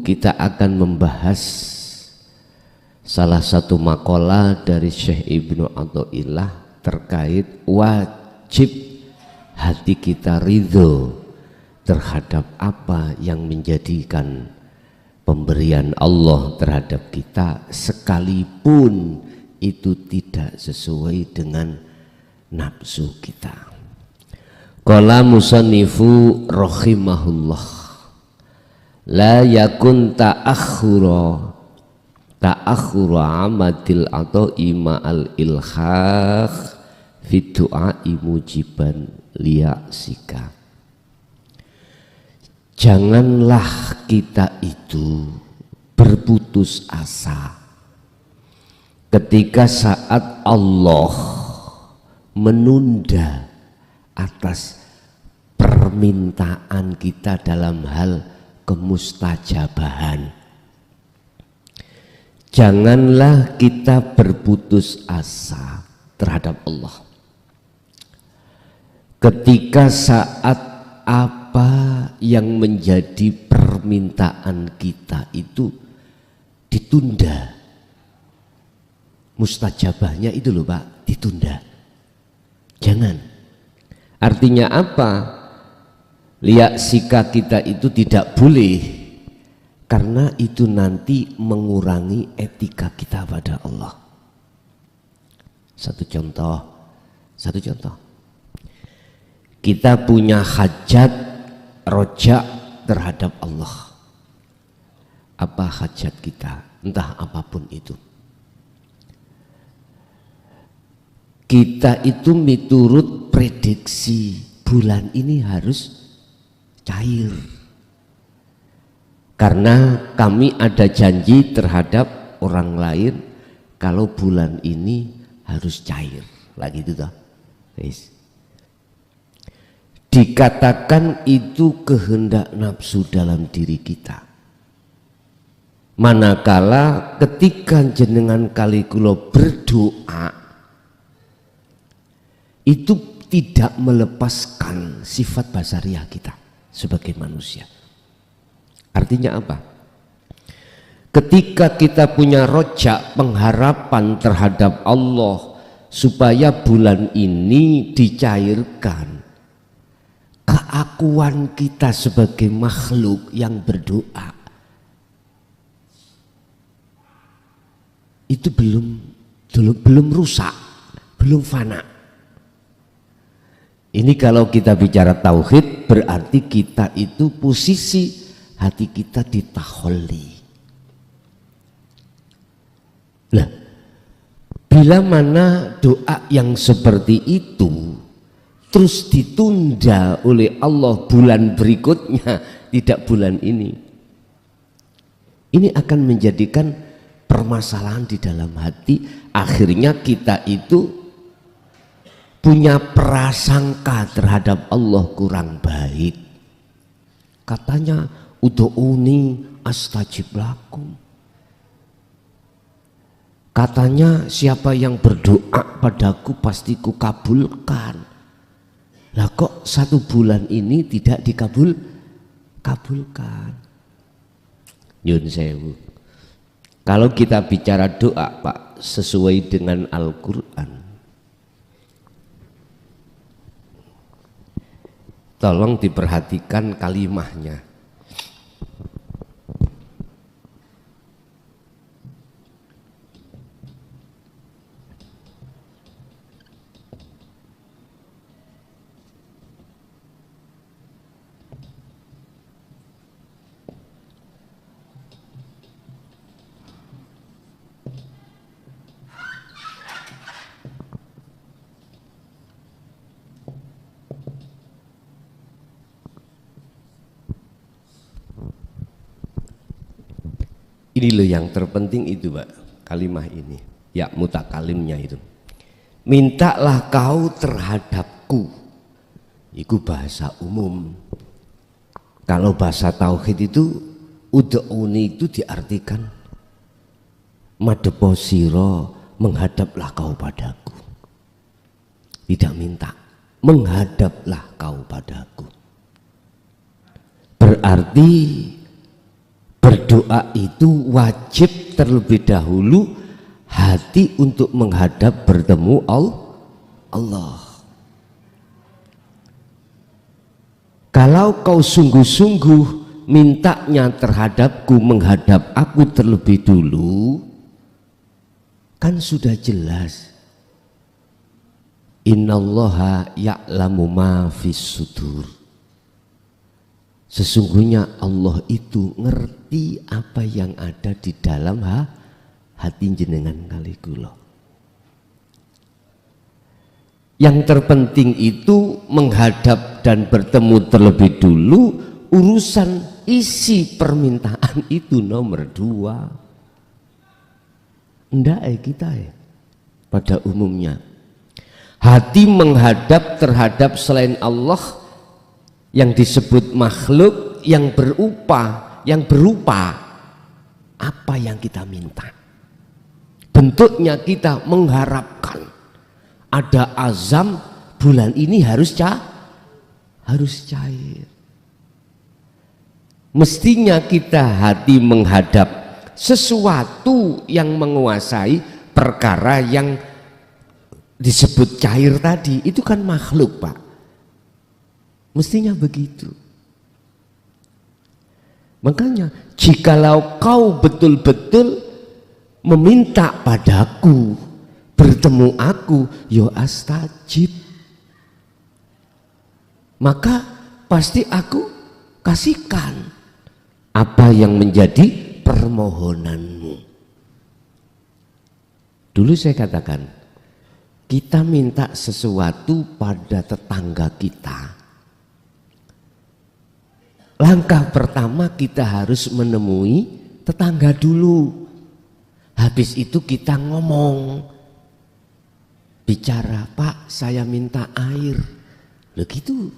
kita akan membahas salah satu makalah dari Syekh Ibnu Athaillah terkait wajib hati kita ridho terhadap apa yang menjadikan pemberian Allah terhadap kita, sekalipun itu tidak sesuai dengan nafsu kita. Qala musannifu rahimahullah, la yakun ta'akhura amadil atau ma'al ilhaq fi du'ai mujiban liya'sika. Janganlah kita itu berputus asa ketika saat Allah menunda atas permintaan kita dalam hal kemustajabahan. Janganlah kita berputus asa terhadap Allah ketika saat apa yang menjadi permintaan kita itu ditunda. Mustajabahnya itu loh Pak, ditunda. Jangan. Artinya apa? Liya'sika kita itu tidak boleh, karena itu nanti mengurangi etika kita pada Allah. Satu contoh. Kita punya hajat rojak terhadap Allah. Apa hajat kita? Entah apapun itu. Kita itu miturut prediksi bulan ini harus cair. Karena kami ada janji terhadap orang lain kalau bulan ini harus cair. Lagi itu toh. Dikatakan itu kehendak nafsu dalam diri kita. Manakala ketika jenengan kali kula berdoa itu tidak melepaskan sifat basariah kita sebagai manusia. Artinya apa? Ketika kita punya rojak pengharapan terhadap Allah supaya bulan ini dicairkan, keakuan kita sebagai makhluk yang berdoa itu belum rusak, belum fana. Ini kalau kita bicara tauhid, berarti kita itu posisi hati kita ditaholli. Nah, bila mana doa yang seperti itu terus ditunda oleh Allah bulan berikutnya, tidak bulan ini akan menjadikan permasalahan di dalam hati. Akhirnya kita itu punya prasangka terhadap Allah kurang baik. Katanya ud'uni astajib lakum. Katanya siapa yang berdoa padaku pasti kukabulkan. Lah kok 1 bulan ini tidak dikabulkan? Yun sewu. Kalau kita bicara doa Pak sesuai dengan Al-Quran, tolong diperhatikan kalimahnya. Ini loh yang terpenting itu Pak, kalimah ini, ya mutakalimnya itu. Mintalah kau terhadapku, itu bahasa umum. Kalau bahasa tauhid itu ud'uni itu diartikan madepo siro, menghadaplah kau padaku. Tidak minta, menghadaplah kau padaku. Berarti berdoa itu wajib terlebih dahulu hati untuk menghadap bertemu Allah. Kalau kau sungguh-sungguh mintanya terhadapku, menghadap aku terlebih dulu, kan sudah jelas. Innallaha ya'lamu ma fis sudur. Sesungguhnya Allah itu ngerti apa yang ada di dalam hati jenengan kali kula. Yang terpenting itu menghadap dan bertemu terlebih dulu, urusan isi permintaan itu nomor 2. Ndak kita pada umumnya hati menghadap terhadap selain Allah yang disebut makhluk yang berupa apa yang kita minta. Bentuknya kita mengharapkan ada azam bulan ini harus cair. Mestinya kita hati menghadap sesuatu yang menguasai perkara yang disebut cair tadi, itu kan makhluk, Pak. Mestinya begitu. Makanya jikalau kau betul-betul meminta padaku, bertemu aku, yo astajib, maka pasti aku kasihkan apa yang menjadi permohonanmu. Dulu saya katakan, kita minta sesuatu pada tetangga kita. Langkah pertama kita harus menemui tetangga dulu. Habis itu kita ngomong, bicara, Pak saya minta air. Begitu.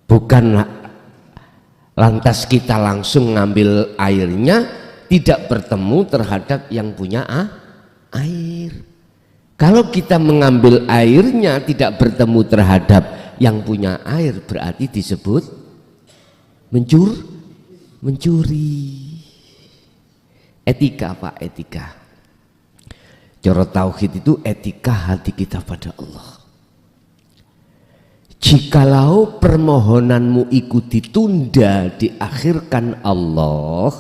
Bukan lantas kita langsung ngambil airnya, tidak bertemu terhadap yang punya air. Kalau kita mengambil airnya tidak bertemu terhadap yang punya air, berarti disebut mencuri. Etika, Pak, etika. Cara tauhid itu etika hati kita pada Allah. Jikalau permohonanmu ikut ditunda, diakhirkan Allah,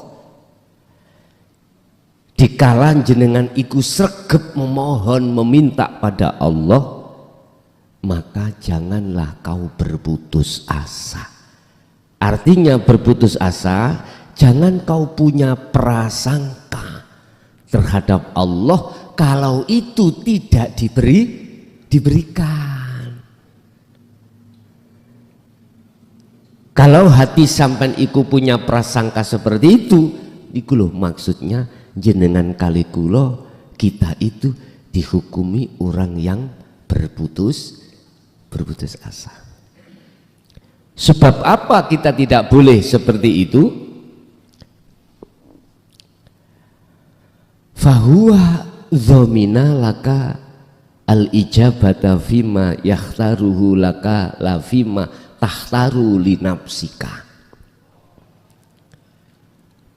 dikala jenengan iku sregep memohon meminta pada Allah, maka janganlah kau berputus asa. Artinya berputus asa, jangan kau punya prasangka terhadap Allah kalau itu tidak diberikan. Kalau hati sampean iku punya prasangka seperti itu, iku loh maksudnya jenengan kali kulo kita itu dihukumi orang yang berputus asa. Sebab apa kita tidak boleh seperti itu? Fahuwa dhamina laka al-ijabata fima yakhtaruhu laka la fima tahtaru li nafsika.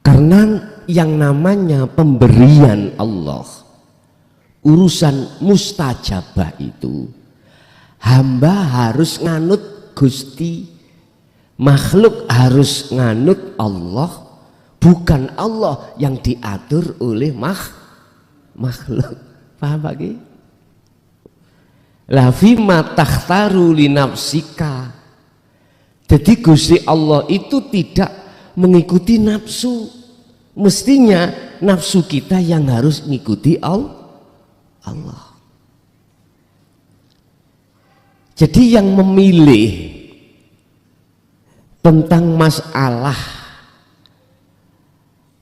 Karena yang namanya pemberian Allah, urusan mustajabah itu hamba harus nganut Gusti, makhluk harus nganut Allah, bukan Allah yang diatur oleh makhluk. Paham Pak Ki? La fima tahtaru li nafsika. Jadi Gusti Allah itu tidak mengikuti nafsu. Mestinya nafsu kita yang harus mengikuti Allah. Jadi yang memilih tentang masalah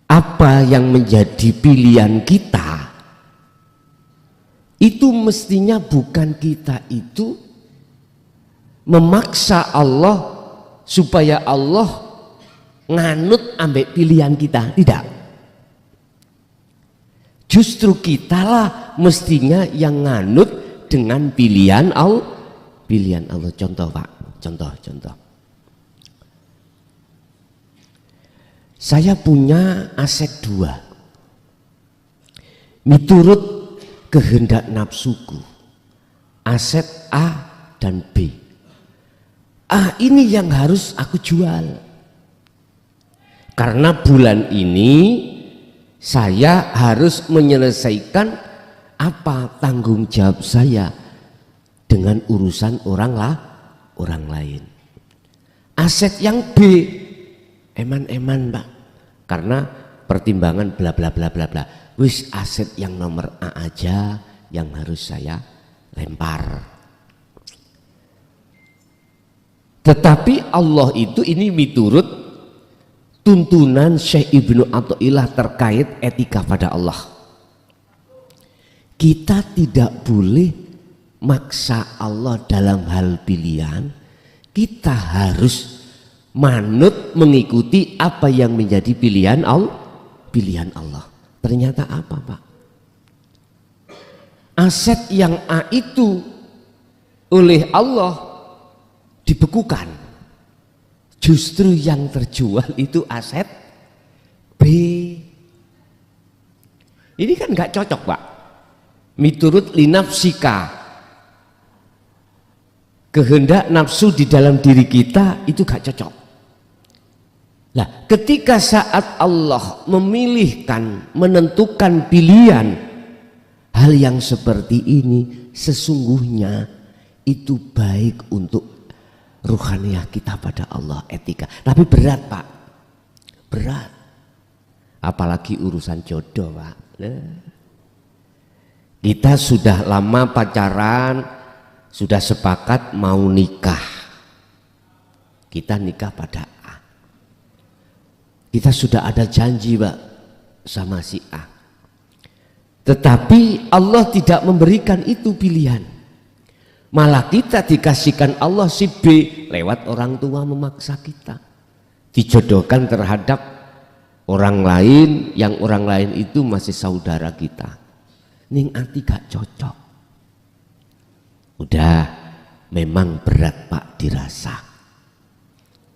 apa yang menjadi pilihan kita, itu mestinya bukan kita itu memaksa Allah supaya Allah nganut ambek pilihan kita, tidak. Justru kitalah mestinya yang nganut dengan pilihan Allah. Contoh Pak, contoh. Saya punya aset dua, miturut kehendak nafsuku, aset A dan B. A ini yang harus aku jual, karena bulan ini saya harus menyelesaikan apa tanggung jawab saya dengan urusan orang lain. Aset yang B, eman-eman Pak, karena pertimbangan bla bla bla bla bla. Wis aset yang nomor A aja yang harus saya lempar. Tetapi Allah itu ini miturut tuntunan Syekh Ibnu Athaillah terkait etika pada Allah. Kita tidak boleh maksa Allah dalam hal pilihan. Kita harus manut mengikuti apa yang menjadi pilihan Allah. Ternyata apa Pak? Aset yang A itu oleh Allah dibekukan, justru yang terjual itu aset B. Ini kan nggak cocok Pak. Miturut linafsika, kehendak nafsu di dalam diri kita itu gak cocok. Nah, ketika saat Allah memilihkan, menentukan pilihan, hal yang seperti ini sesungguhnya itu baik untuk ruhaniyah kita pada Allah, etika. Tapi berat Pak, berat. Apalagi urusan jodoh Pak. Kita sudah lama pacaran, sudah sepakat mau nikah. Kita nikah pada A. Kita sudah ada janji Pak sama si A. Tetapi Allah tidak memberikan itu pilihan. Malah kita dikasihkan Allah si B lewat orang tua memaksa kita. Dijodohkan terhadap orang lain yang orang lain itu masih saudara kita. Ning arti gak cocok. Udah memang berat Pak dirasa.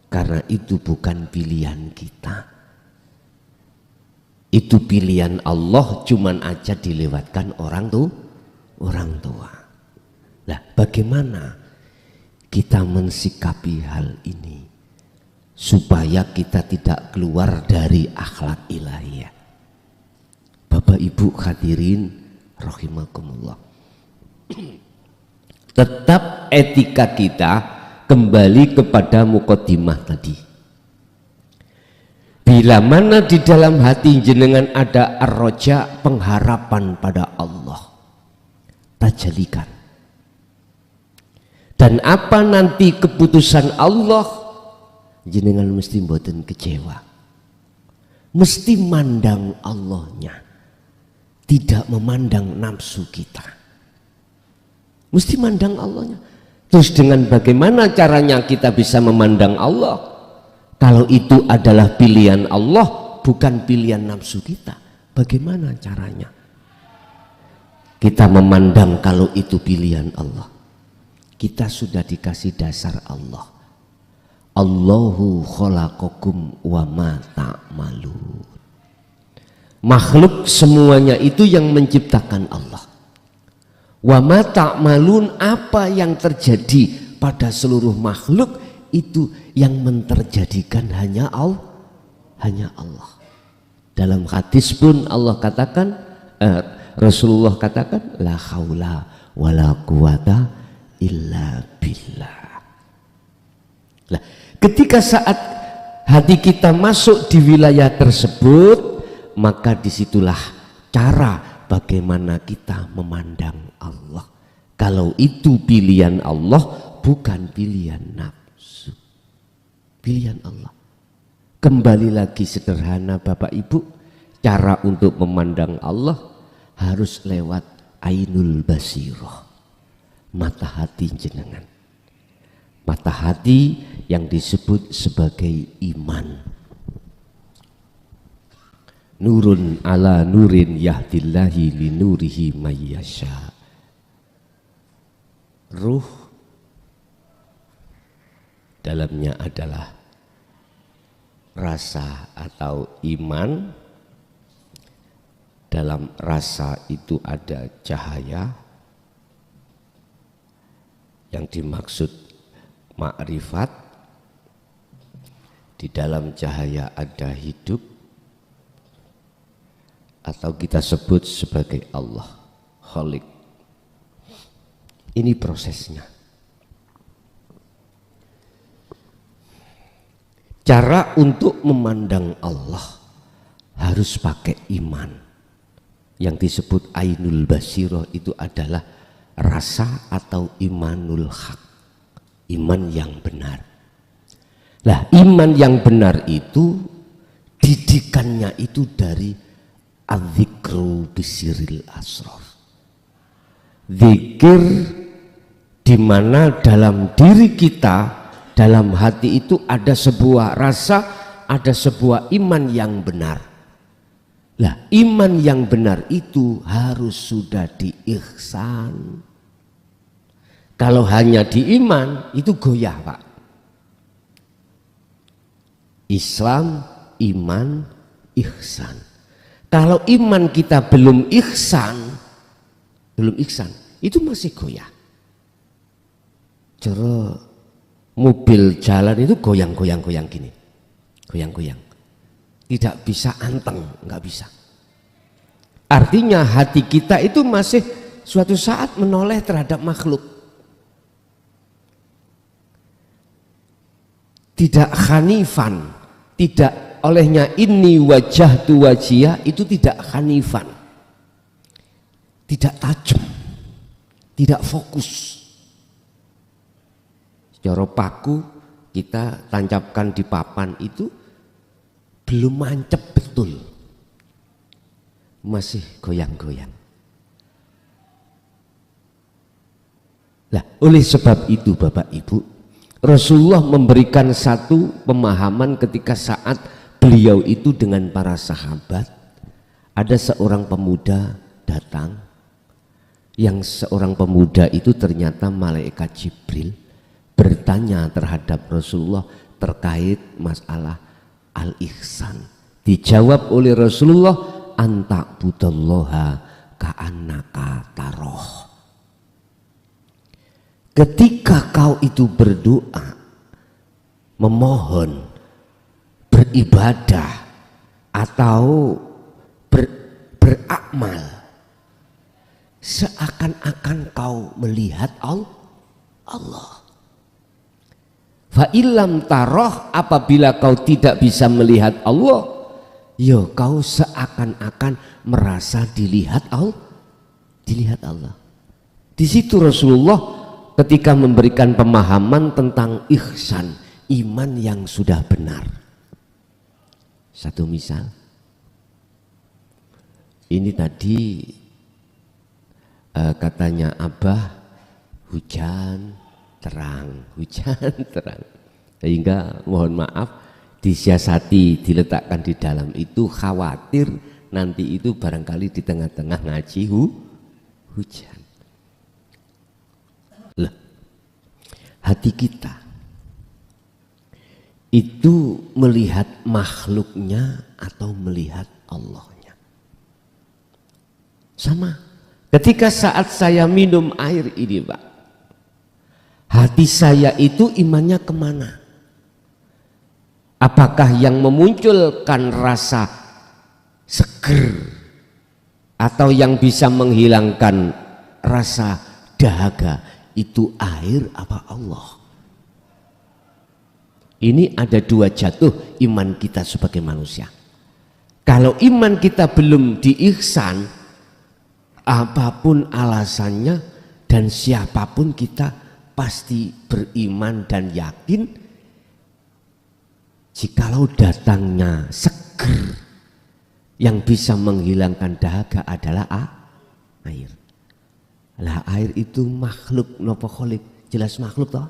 Karena itu bukan pilihan kita. Itu pilihan Allah, cuman aja dilewatkan orang tua. Nah, bagaimana kita mensikapi hal ini supaya kita tidak keluar dari akhlak ilahiyah? Bapak Ibu hadirin rahimakumullah. Tetap etika kita kembali kepada muqaddimah tadi. Bila mana di dalam hati jenengan ada ar-roja, pengharapan pada Allah, tajalikan. Dan apa nanti keputusan Allah, jenengan mesti mboten kecewa. Mesti mandang Allahnya, tidak memandang nafsu kita. Mesti mandang Allahnya. Terus dengan bagaimana caranya kita bisa memandang Allah? Kalau itu adalah pilihan Allah, bukan pilihan nafsu kita. Bagaimana caranya kita memandang kalau itu pilihan Allah? Kita sudah dikasih dasar Allah. Allahu khalaqakum wa ma ta'malun. Makhluk semuanya itu yang menciptakan Allah. Wa ma ta'malun, apa yang terjadi pada seluruh makhluk itu yang menterjadikan hanya Allah. Dalam hadis pun Allah katakan, Rasulullah katakan, la haula wala quwata illa billah. Nah, ketika saat hati kita masuk di wilayah tersebut, maka disitulah cara bagaimana kita memandang Allah. Kalau itu pilihan Allah, bukan pilihan nafsu, pilihan Allah. Kembali lagi sederhana Bapak Ibu, cara untuk memandang Allah harus lewat ainul basirah, mata hati jenengan. Mata hati yang disebut sebagai iman. Nurun ala nurin yahdillahi li nurihi mayyasha. Ruh dalamnya adalah rasa atau iman. Dalam rasa itu ada cahaya, yang dimaksud makrifat. Di dalam cahaya ada hidup, atau kita sebut sebagai Allah, Khalik. Ini prosesnya. Cara untuk memandang Allah harus pakai iman. Yang disebut ainul basirah itu adalah rasa atau imanul haq, iman yang benar. Lah, iman yang benar itu didikannya itu dari adzikru bisiril asraf. Zikir di mana dalam diri kita, dalam hati itu ada sebuah rasa, ada sebuah iman yang benar. Lah, iman yang benar itu harus sudah diihsan. Kalau hanya di iman itu goyah, Pak. Islam, iman, ihsan. Kalau iman kita belum ihsan, itu masih goyah. Cara mobil jalan itu goyang-goyang gini, goyang-goyang, tidak bisa anteng, nggak bisa. Artinya hati kita itu masih suatu saat menoleh terhadap makhluk, tidak hanifan, tidak olehnya ini wajah tu wajiyah itu tidak hanifan, tidak tajam, tidak fokus. Secara paku kita tancapkan di papan itu belum mancep betul, masih goyang-goyang. Nah, oleh sebab itu Bapak Ibu, Rasulullah memberikan satu pemahaman ketika saat beliau itu dengan para sahabat. Ada seorang pemuda datang, yang seorang pemuda itu ternyata malaikat Jibril, bertanya terhadap Rasulullah terkait masalah al-ihsan. Dijawab oleh Rasulullah, anta budallaha ka'annaka taroh. Ketika kau itu berdoa, memohon, beribadah atau beramal, seakan-akan kau melihat Allah. Fa'ilam taroh, apabila kau tidak bisa melihat Allah, yo kau seakan-akan merasa dilihat Allah. Di situ Rasulullah ketika memberikan pemahaman tentang ihsan, iman yang sudah benar. Satu misal, ini tadi katanya Abah, hujan terang, sehingga mohon maaf disiasati, diletakkan di dalam itu, khawatir nanti itu barangkali di tengah-tengah ngaji hujan. Lah, hati kita itu melihat makhluknya atau melihat Allahnya. Sama ketika saat saya minum air ini, Pak, hati saya itu imannya kemana? Apakah yang memunculkan rasa seger atau yang bisa menghilangkan rasa dahaga itu air apa Allah? Ini ada dua jatuh iman kita sebagai manusia. Kalau iman kita belum diihsan, apapun alasannya dan siapapun kita pasti beriman dan yakin jikalau datangnya seger yang bisa menghilangkan dahaga adalah air. Lah, air itu makhluk nopo kholik, jelas makhluk toh,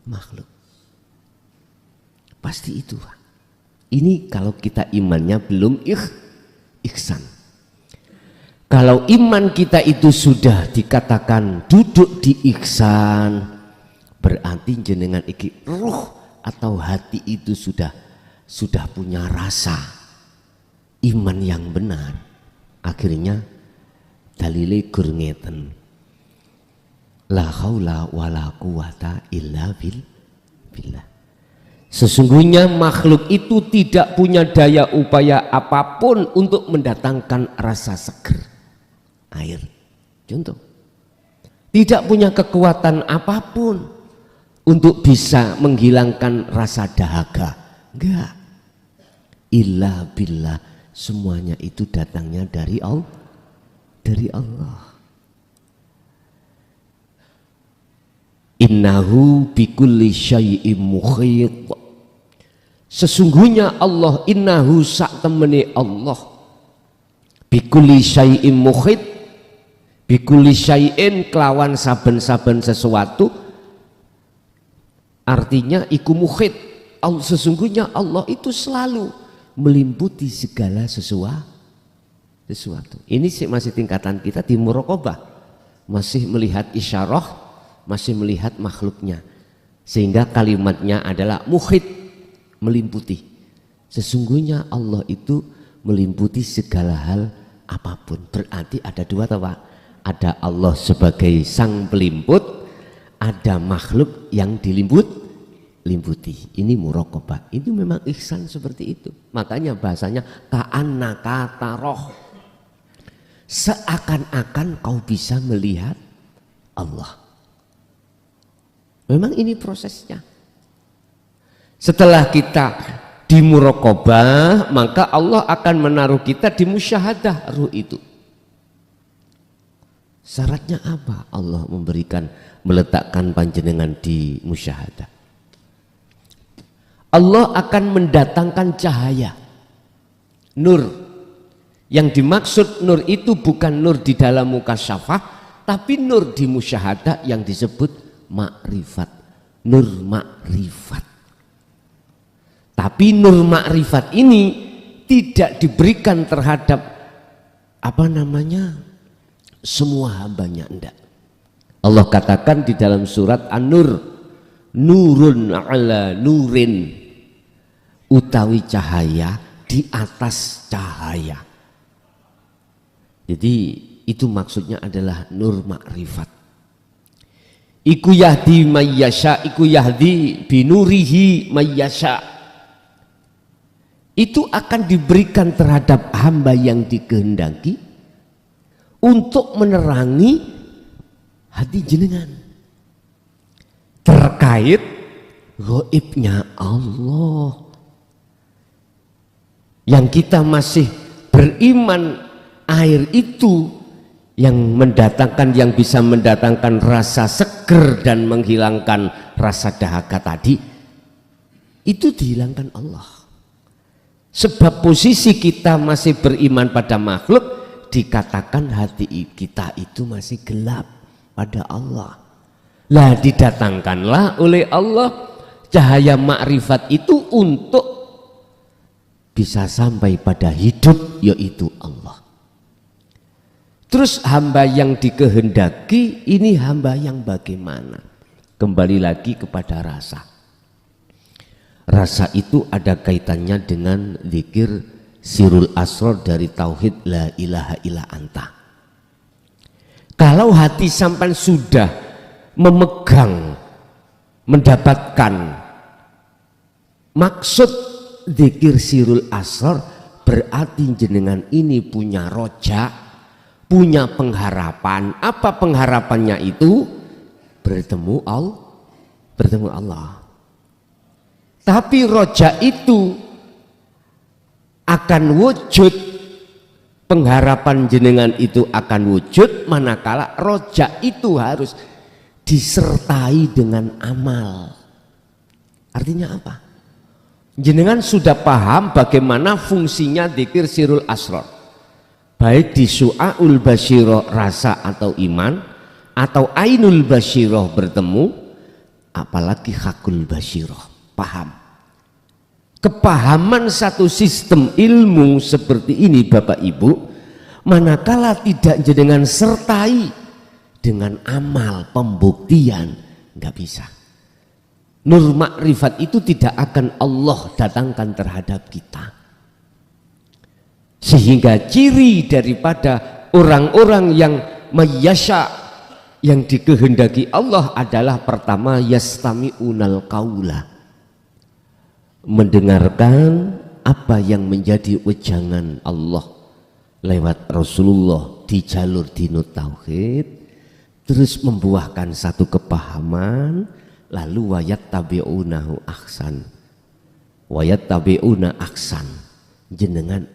makhluk. Pasti itu. Ini kalau kita imannya belum ihsan. Kalau iman kita itu sudah dikatakan duduk di ihsan, berarti jenengan iki ruh atau hati itu sudah sudah punya rasa iman yang benar, akhirnya dalile gur ngeten, la haula wala quwata illa billah. Sesungguhnya makhluk itu tidak punya daya upaya apapun untuk mendatangkan rasa seger. Air contoh, tidak punya kekuatan apapun untuk bisa menghilangkan rasa dahaga, enggak. Illa billah, semuanya itu datangnya dari Allah. Innahu bikulli syai'im muhit. Sesungguhnya Allah, innahu sak temene Allah, bikulli syai'im muhit, bikulli syai'in kelawan saben-saben sesuatu, artinya iku muhit. Sesungguhnya Allah itu selalu meliputi segala sesuatu. Ini sih masih tingkatan kita di muraqabah, masih melihat isyarah, masih melihat makhluknya, sehingga kalimatnya adalah muhit, meliputi. Sesungguhnya Allah itu meliputi segala hal apapun. Berarti ada dua, Pak. Ada Allah sebagai sang pelimput, ada makhluk yang diliputi. Ini muraqabah. Itu memang ihsan seperti itu. Makanya bahasanya ka'annaka taroh, seakan-akan kau bisa melihat Allah. Memang ini prosesnya. Setelah kita di muraqabah, maka Allah akan menaruh kita di musyahadah ruh itu. Syaratnya apa? Allah meletakkan panjenengan di musyahadah. Allah akan mendatangkan cahaya, nur. Yang dimaksud nur itu bukan nur di dalam mukasyafah, tapi nur di musyahadah yang disebut makrifat, nur makrifat. Tapi nur makrifat ini tidak diberikan terhadap semua hambanya, enggak. Allah katakan di dalam surat An-Nur, nurun ala nurin, utawi cahaya di atas cahaya. Jadi itu maksudnya adalah nur makrifat. Iku yahdi mayyasha, iku yahdi binurihi mayyasha. Itu akan diberikan terhadap hamba yang dikehendaki untuk menerangi hati jenengan terkait gaibnya Allah. Yang kita masih beriman air itu yang mendatangkan, yang bisa mendatangkan rasa seger dan menghilangkan rasa dahaga tadi, itu dihilangkan Allah. Sebab posisi kita masih beriman pada makhluk, dikatakan hati kita itu masih gelap pada Allah. Lah didatangkanlah oleh Allah cahaya makrifat itu untuk bisa sampai pada hidup, yaitu Allah. Terus hamba yang dikehendaki ini hamba yang bagaimana? Kembali lagi kepada rasa. Rasa itu ada kaitannya dengan zikir sirul asrar dari tauhid la ilaha illa anta. Kalau hati sampai sudah memegang, mendapatkan maksud zikir sirul asrar, berarti jenengan ini punya roja, punya pengharapan. Apa pengharapannya itu? Bertemu Allah. Tapi roja itu akan wujud, pengharapan jenengan itu akan wujud manakala roja itu harus disertai dengan amal. Artinya apa? Jenengan sudah paham bagaimana fungsinya dzikir sirul asrar, baik di su'aul basyirah rasa atau iman, atau ainul basyirah bertemu, apalagi hakul basyirah paham. Kepahaman satu sistem ilmu seperti ini Bapak Ibu, manakala tidak jenengan sertai dengan amal pembuktian, nggak bisa. nur makrifat itu tidak akan Allah datangkan terhadap kita. Sehingga ciri daripada orang-orang yang mayyasha, yang dikehendaki Allah adalah pertama yastami'unal qaula, mendengarkan apa yang menjadi wejangan Allah lewat Rasulullah di jalur dinut tauhid, terus membuahkan satu kepahaman, lalu wayat tabi'unahu ahsan, wayat tabi'una ahsan, jenengan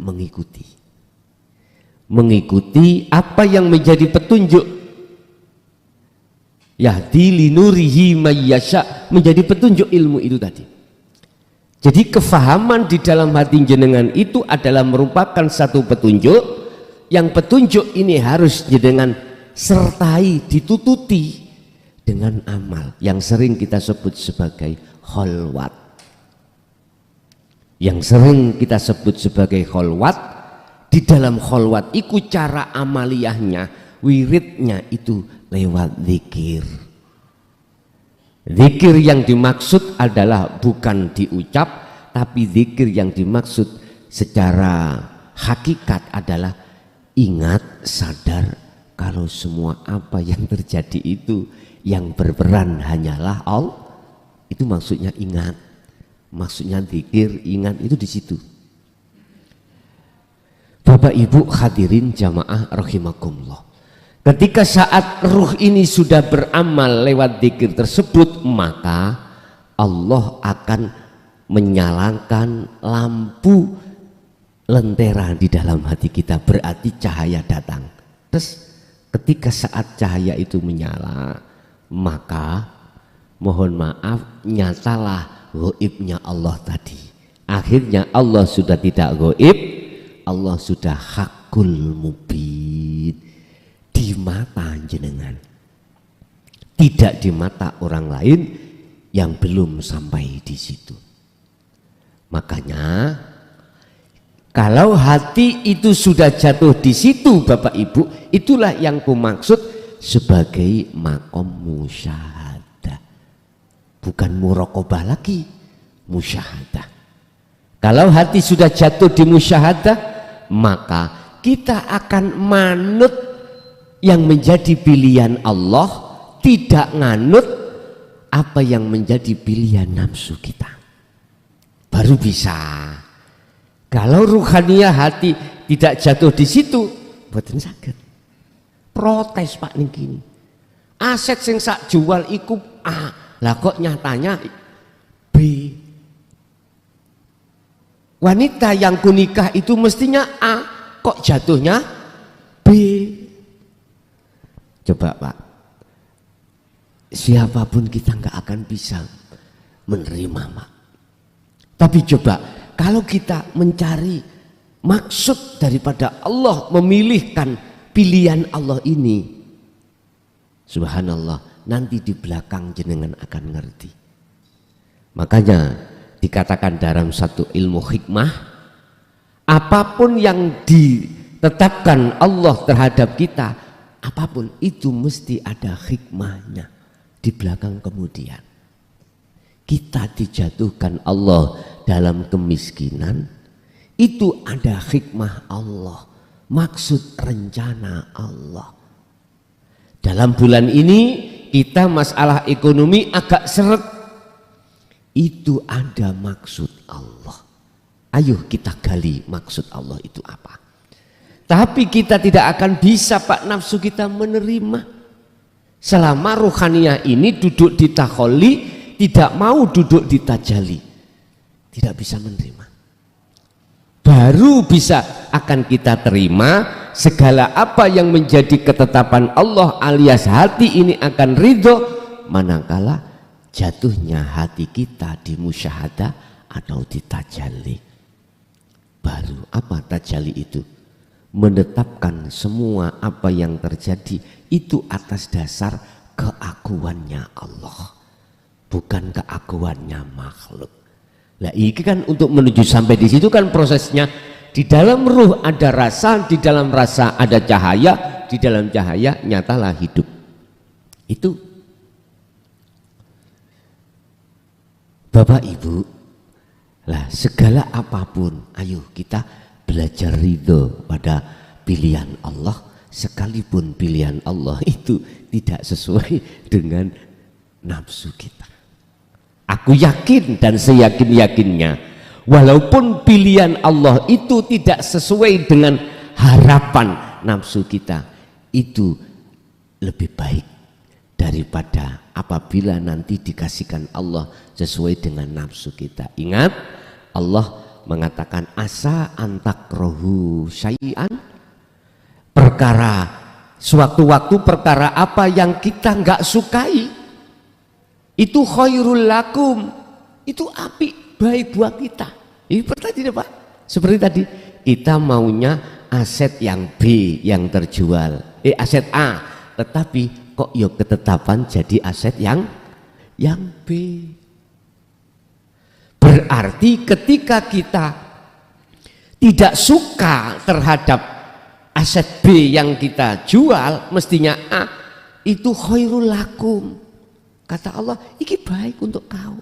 mengikuti apa yang menjadi petunjuk, yahdi linurihi mayyasha, menjadi petunjuk ilmu itu tadi. Jadi kefahaman di dalam hati jenengan itu adalah merupakan satu petunjuk, yang petunjuk ini harus jenengan sertai, ditututi dengan amal yang sering kita sebut sebagai kholwat. Yang sering kita sebut sebagai kholwat, di dalam kholwat itu cara amaliyahnya, wiridnya itu lewat zikir. Zikir yang dimaksud adalah bukan diucap, tapi zikir yang dimaksud secara hakikat adalah ingat, sadar kalau semua apa yang terjadi itu yang berperan hanyalah Allah. Itu maksudnya ingat, maksudnya zikir, ingat itu di situ. Bapak Ibu hadirin jamaah rahimakumullah. Ketika saat ruh ini sudah beramal lewat zikir tersebut, maka Allah akan menyalakan lampu lentera di dalam hati kita, berarti cahaya datang. Terus ketika saat cahaya itu menyala, maka mohon maaf, nyatalah gaibnya Allah tadi. Akhirnya Allah sudah tidak gaib, Allah sudah hakul mubin di mata jenengan, tidak di mata orang lain yang belum sampai di situ. Makanya kalau hati itu sudah jatuh di situ Bapak Ibu, itulah yang kumaksud sebagai makom musyahadah, bukan muraqabah lagi, musyahadah. Kalau hati sudah jatuh di musyahadah, maka kita akan manut yang menjadi pilihan Allah, tidak nganut apa yang menjadi pilihan nafsu kita. Baru bisa. Kalau ruhaniyah hati tidak jatuh di situ, mboten saged. Protes Pak ning kini. Aset sing sak jual iku A, lah kok nyatanya B. Wanita yang kunikah itu mestinya A, kok jatuhnya B. Coba Pak, siapapun kita nggak akan bisa menerima Pak. Tapi coba kalau kita mencari maksud daripada Allah memilihkan pilihan Allah ini, subhanallah, nanti di belakang jenengan akan ngerti. Makanya dikatakan dalam satu ilmu hikmah, apapun yang ditetapkan Allah terhadap kita, apapun itu mesti ada hikmahnya di belakang kemudian. Kita dijatuhkan Allah dalam kemiskinan, itu ada hikmah Allah, maksud rencana Allah. Dalam bulan ini kita masalah ekonomi agak seret, itu ada maksud Allah. Ayo kita gali maksud Allah itu apa. Tapi kita tidak akan bisa Pak nafsu kita menerima selama ruhaniyah ini duduk di takholi, tidak mau duduk di tajali, tidak bisa menerima. Baru bisa akan kita terima segala apa yang menjadi ketetapan Allah, alias hati ini akan ridho manakala jatuhnya hati kita di musyahadah atau di tajalli. Baru apa tajalli itu? Menetapkan semua apa yang terjadi itu atas dasar keakuannya Allah, bukan keakuannya makhluk. Nah ini kan untuk menuju sampai di situ kan prosesnya. Di dalam ruh ada rasa, di dalam rasa ada cahaya, di dalam cahaya nyatalah hidup. Itu Bapak Ibu, lah segala apapun, ayo kita belajar ridho pada pilihan Allah, sekalipun pilihan Allah itu tidak sesuai dengan nafsu kita. Aku yakin dan seyakin-yakinnya, walaupun pilihan Allah itu tidak sesuai dengan harapan nafsu kita, itu lebih baik daripada apabila nanti dikasihkan Allah sesuai dengan nafsu kita. Ingat, Allah mengatakan asa antakrohu syai'an, perkara suatu-waktu perkara apa yang kita nggak sukai itu khairul lakum, itu apik, baik buat kita. Ini tadi Pak, seperti tadi kita maunya aset yang B yang terjual, aset A, tetapi kok ya ketetapan jadi aset yang B. Berarti ketika kita tidak suka terhadap aset B yang kita jual, mestinya A, itu khairul lakum. Kata Allah, ini baik untuk kau.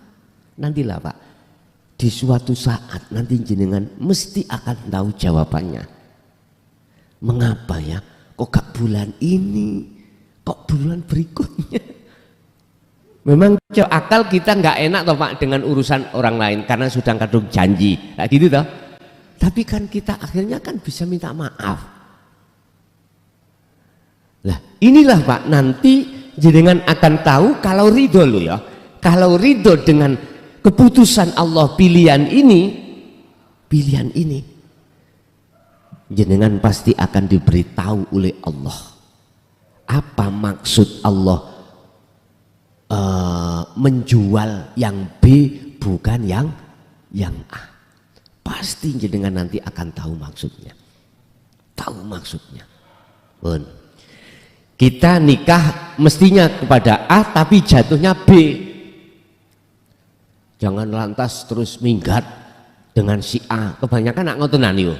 Nantilah Pak, di suatu saat nanti jenengan mesti akan tahu jawabannya. Mengapa ya? Kok gak bulan ini? Kok bulan berikutnya? Memang akal kita nggak enak toh Pak dengan urusan orang lain karena sudah kadung janji, nah, gitu toh. Tapi kan kita akhirnya kan bisa minta maaf. Lah inilah Pak, nanti jenengan akan tahu kalau ridho lo ya, kalau ridho dengan keputusan Allah pilihan ini, jenengan pasti akan diberitahu oleh Allah apa maksud Allah menjual yang B bukan yang A. Pasti jenengan nanti akan tahu maksudnya. Pun kita nikah mestinya kepada A tapi jatuhnya B. Jangan lantas terus minggat dengan si A. Kebanyakan nak ngotenan yo.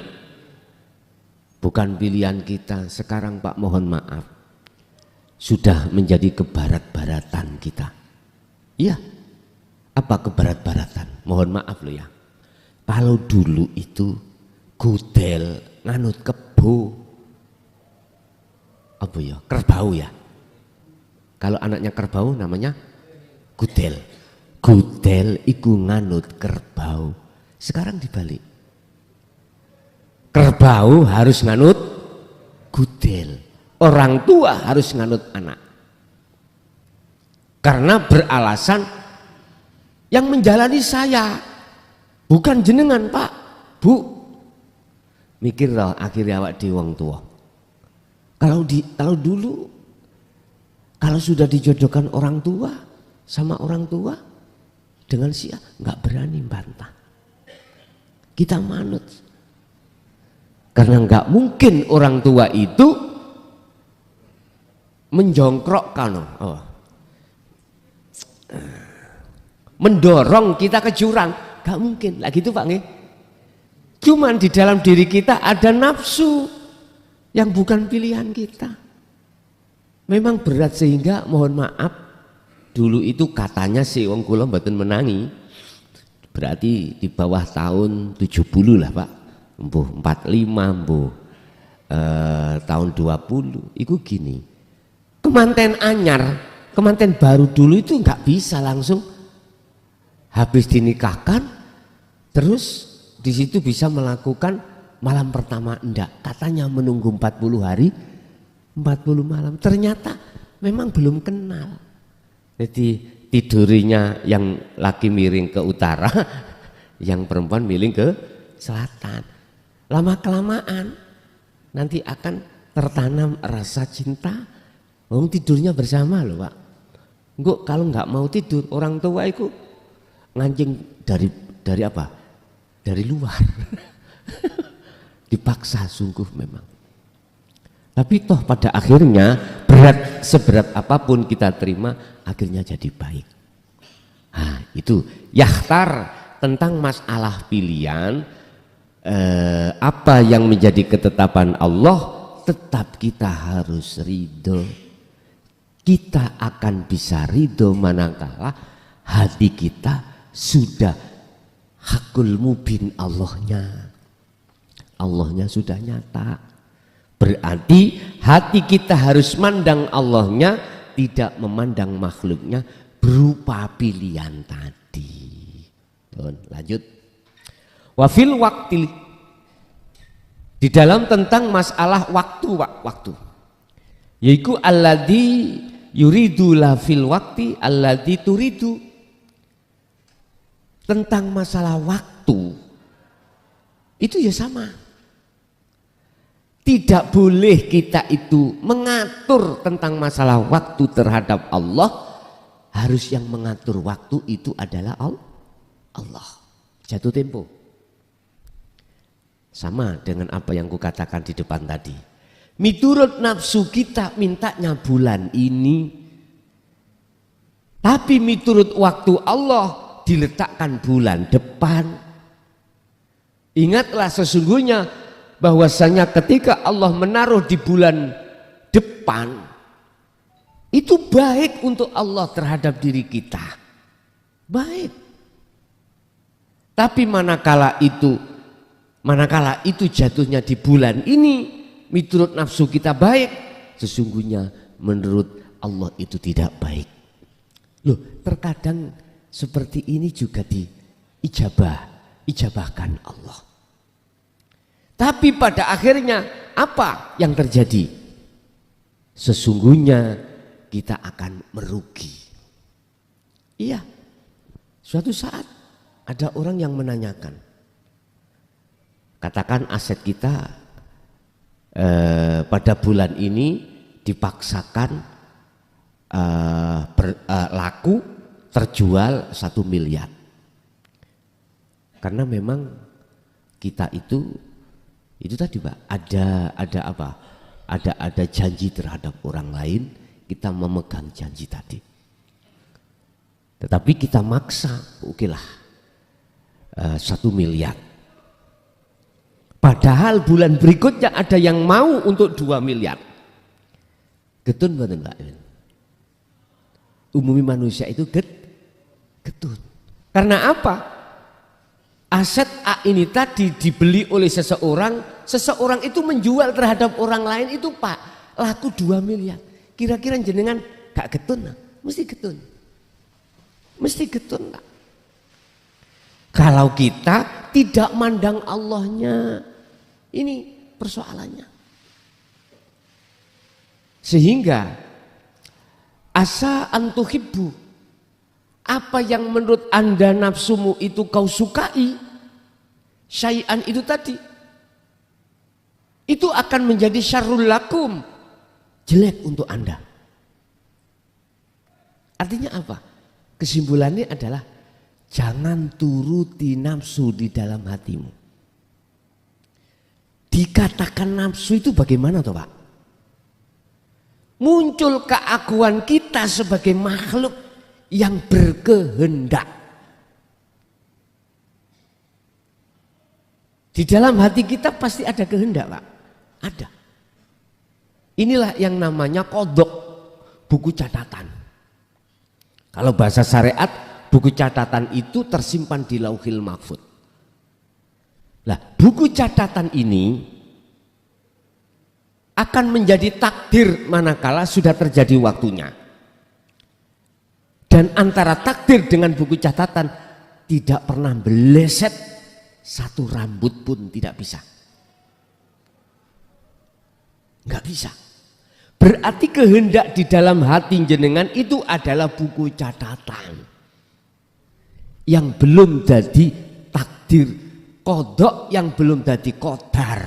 Bukan pilihan kita. Sekarang Pak mohon maaf, sudah menjadi kebarat-baratan kita. Iya, apa kebarat-baratan? Mohon maaf loh ya. Kalau dulu itu gudel nganut kebo, apa ya? Kerbau ya. Kalau anaknya kerbau namanya gudel. Gudel iku nganut kerbau. Sekarang dibalik. Kerbau harus nganut gudel. Orang tua harus nganut anak. Karena beralasan yang menjalani saya, bukan jenengan Pak, Bu. Mikir loh akhirnya awak di wong tua. Kalau dulu, kalau sudah dijodohkan orang tua sama orang tua dengan sia, nggak berani bantah. Kita manut. Karena nggak mungkin orang tua itu menjongkrokkan, mendorong kita ke jurang, gak mungkin. Lah gitu Pak nggih. Cuman di dalam diri kita ada nafsu yang bukan pilihan kita. Memang berat sehingga mohon maaf, dulu itu katanya sih wong kula mboten menangi. Berarti di bawah tahun 70 lah Pak. Mbuh 45, mbuh tahun 20. Iku gini. Kemanten anyar, kemanten baru dulu itu nggak bisa langsung habis dinikahkan terus di situ bisa melakukan malam pertama, enggak. Katanya menunggu 40 hari, 40 malam. Ternyata memang belum kenal. Jadi tidurinya yang laki miring ke utara, yang perempuan miring ke selatan. Lama kelamaan nanti akan tertanam rasa cinta. Tidurnya bersama loh Pak. Enggak, kalau nggak mau tidur orang tua itu ngancing dari apa? Dari luar. Dipaksa sungguh memang. Tapi toh pada akhirnya seberat apapun kita terima akhirnya jadi baik. Nah, itu yakhtar tentang masalah pilihan, apa yang menjadi ketetapan Allah, tetap kita harus ridho. Kita akan bisa ridho manakala hati kita sudah hakul mubin Allahnya sudah nyata. Berarti hati kita harus mandang Allahnya, tidak memandang makhluknya berupa pilihan tadi. Lanjut. Wafil waktu, di dalam tentang masalah waktu, yaitu alladzi yuridu la fil wakti alladzi turidu. Tentang masalah waktu itu ya sama. Tidak boleh kita itu mengatur tentang masalah waktu terhadap Allah. Harus yang mengatur waktu itu adalah Allah. Jatuh tempo. Sama dengan apa yang kukatakan di depan tadi. Miturut nafsu kita mintanya bulan ini, tapi miturut waktu Allah diletakkan bulan depan. Ingatlah sesungguhnya bahwasanya ketika Allah menaruh di bulan depan, itu baik untuk Allah terhadap diri kita. Baik. Tapi manakala itu jatuhnya di bulan ini, menurut nafsu kita baik, sesungguhnya menurut Allah itu tidak baik. Loh, terkadang seperti ini juga diijabahkan Allah. Tapi pada akhirnya apa yang terjadi? Sesungguhnya kita akan merugi. Iya, suatu saat ada orang yang menanyakan, katakan aset kita pada bulan ini dipaksakan laku terjual 1 miliar. Karena memang kita itu tadi Pak, ada apa? Ada janji terhadap orang lain, kita memegang janji tadi. Tetapi kita maksa, okelah 1 miliar. Padahal bulan berikutnya ada yang mau untuk 2 miliar. Getun betul Pak? Umumi manusia itu getun. Karena apa? Aset A ini tadi dibeli oleh seseorang itu menjual terhadap orang lain itu Pak, laku 2 miliar. Kira-kira jenengan gak getun? Mesti getun. Mesti getun Pak. Kalau kita tidak mandang Allahnya, ini persoalannya. Sehingga asa antuhibbu, apa yang menurut Anda nafsumu itu kau sukai, syai'an itu tadi, itu akan menjadi syarrul lakum, jelek untuk Anda. Artinya apa? Kesimpulannya adalah jangan turuti nafsu di dalam hatimu. Dikatakan nafsu itu bagaimana toh Pak? Muncul keakuan kita sebagai makhluk yang berkehendak. Di dalam hati kita pasti ada kehendak Pak. Ada. Inilah yang namanya qodok, buku catatan. Kalau bahasa syariat, buku catatan itu tersimpan di Lauhil Mahfuz. Nah, buku catatan ini akan menjadi takdir manakala sudah terjadi waktunya. Dan antara takdir dengan buku catatan tidak pernah meleset satu rambut pun, tidak bisa. Enggak bisa. Berarti kehendak di dalam hati jenengan itu adalah buku catatan yang belum jadi takdir, kodok yang belum jadi kodar.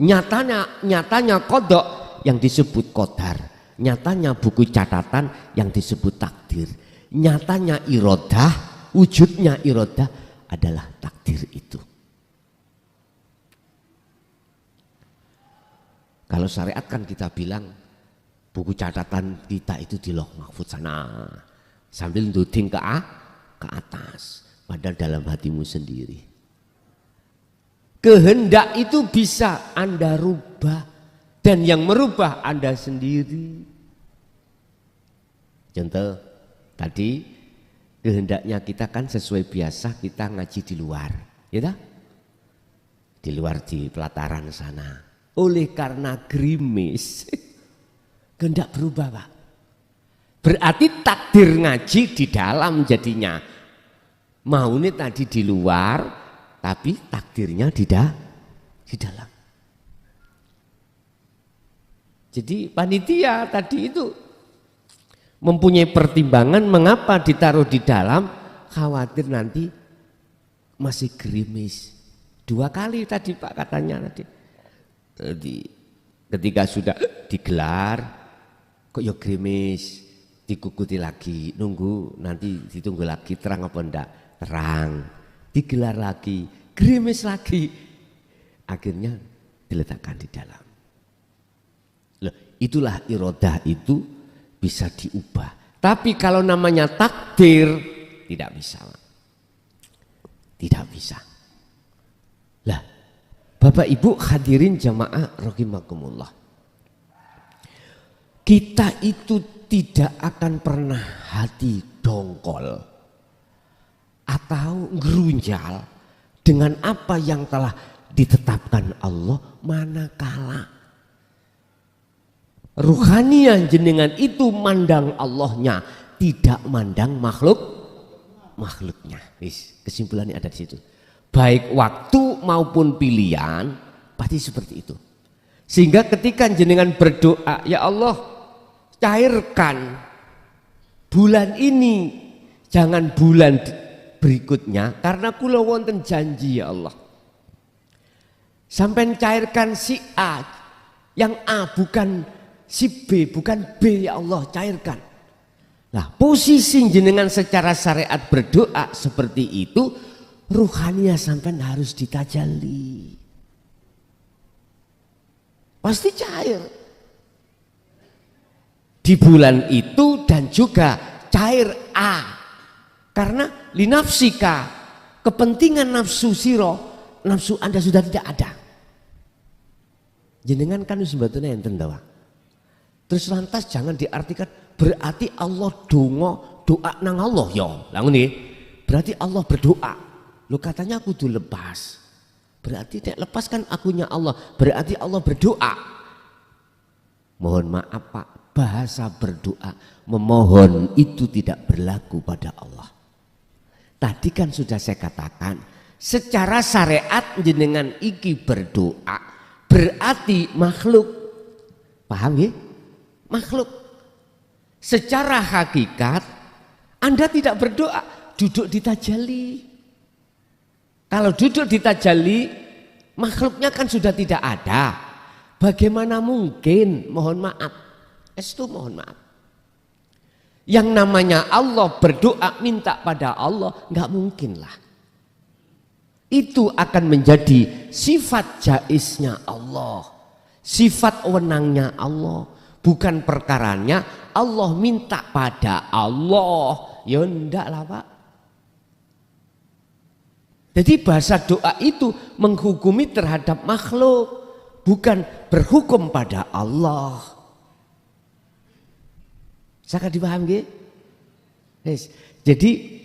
Nyatanya kodok yang disebut kodar, nyatanya buku catatan yang disebut takdir, nyatanya irodah, wujudnya irodah adalah takdir itu. Kalau syariat kan kita bilang buku catatan kita itu di Lauh Mahfuz sana, sambil nuding ke atas, padahal dalam hatimu sendiri. Kehendak itu bisa Anda rubah, dan yang merubah Anda sendiri. Contoh tadi kehendaknya kita kan sesuai biasa kita ngaji di luar, ya tak? Di luar di pelataran sana. Oleh karena gerimis, kehendak berubah Pak. Berarti takdir ngaji di dalam jadinya. Mau nih tadi di luar, tapi takdirnya di dalam. Jadi panitia tadi itu mempunyai pertimbangan mengapa ditaruh di dalam, khawatir nanti masih gerimis. 2 kali tadi Pak katanya tadi. Ketika sudah digelar kok ya gerimis, dikukuti lagi, nunggu nanti ditunggu lagi terang apa enggak, terang. Digelar lagi, gerimis lagi. Akhirnya diletakkan di dalam. Loh, itulah irodah itu bisa diubah. Tapi kalau namanya takdir tidak bisa. Tidak bisa. Lah, Bapak Ibu hadirin jamaah rahimakumullah. Kita itu tidak akan pernah hati dongkol atau ngerunjal dengan apa yang telah ditetapkan Allah, manakala ruhaniah jenengan itu mandang Allahnya, tidak mandang makhluknya. Kesimpulannya ada di situ. Baik waktu maupun pilihan pasti seperti itu. Sehingga ketika jenengan berdoa, ya Allah cairkan bulan ini, jangan bulan berikutnya, karena kula wonten janji ya Allah. Sampai cairkan si A, yang A bukan si B, bukan B ya Allah, cairkan. Nah, posisi jenengan secara syariat berdoa seperti itu, ruhaniah sampai harus ditajalli. Pasti cair. Di bulan itu dan juga cair A. Karena linafsika, kepentingan nafsu siro, nafsu Anda sudah tidak ada. Jenengan kan sebetulnya enten dawa. Terus lantas jangan diartikan berarti Allah doa nang Allah ya. Lah ngene. Berarti Allah berdoa. Lu katanya aku tuh lepas. Berarti tidak lepaskan akunya Allah. Berarti Allah berdoa. Mohon maaf Pak, bahasa berdoa memohon itu tidak berlaku pada Allah. Tadi kan sudah saya katakan, secara syariat jenengan iki berdoa berarti makhluk. Paham ya? Makhluk. Secara hakikat Anda tidak berdoa, duduk di tajalli. Kalau duduk di tajalli, makhluknya kan sudah tidak ada. Bagaimana mungkin, mohon maaf, itu mohon maaf. Yang namanya Allah berdoa minta pada Allah, nggak mungkin lah. Itu akan menjadi sifat jaiznya Allah, sifat wenangnya Allah, bukan perkaranya Allah minta pada Allah. Ya enggak lah Pak. Jadi bahasa doa itu menghukumi terhadap makhluk, bukan berhukum pada Allah. Saya dipaham gitu? Yes. Jadi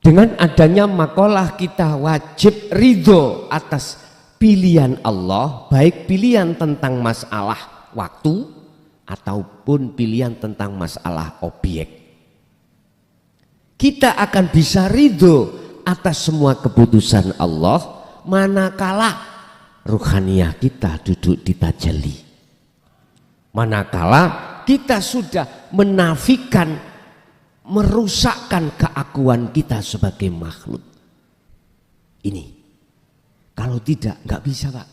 dengan adanya makalah kita wajib ridho atas pilihan Allah, baik pilihan tentang masalah waktu ataupun pilihan tentang masalah objek. Kita akan bisa ridho atas semua keputusan Allah manakala ruhaniah kita duduk di tajalli. Manakala kita sudah menafikan, merusakkan keakuan kita sebagai makhluk. Ini kalau tidak nggak bisa Pak.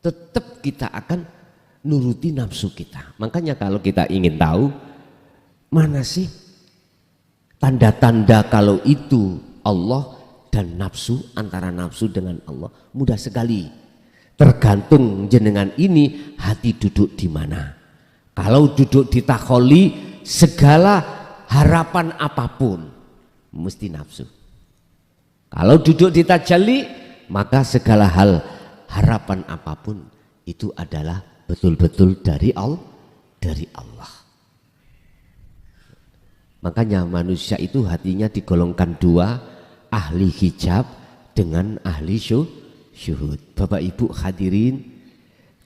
Tetap kita akan nuruti nafsu kita. Makanya kalau kita ingin tahu mana sih tanda-tanda kalau itu Allah dan nafsu, antara nafsu dengan Allah, mudah sekali. Tergantung jenengan ini hati duduk di mana. Kalau duduk di takholi, segala harapan apapun mesti nafsu. Kalau duduk di tajalli, maka segala hal harapan apapun itu adalah betul-betul dari Allah. Makanya manusia itu hatinya digolongkan dua, ahli hijab dengan ahli syuhud. Bapak Ibu hadirin,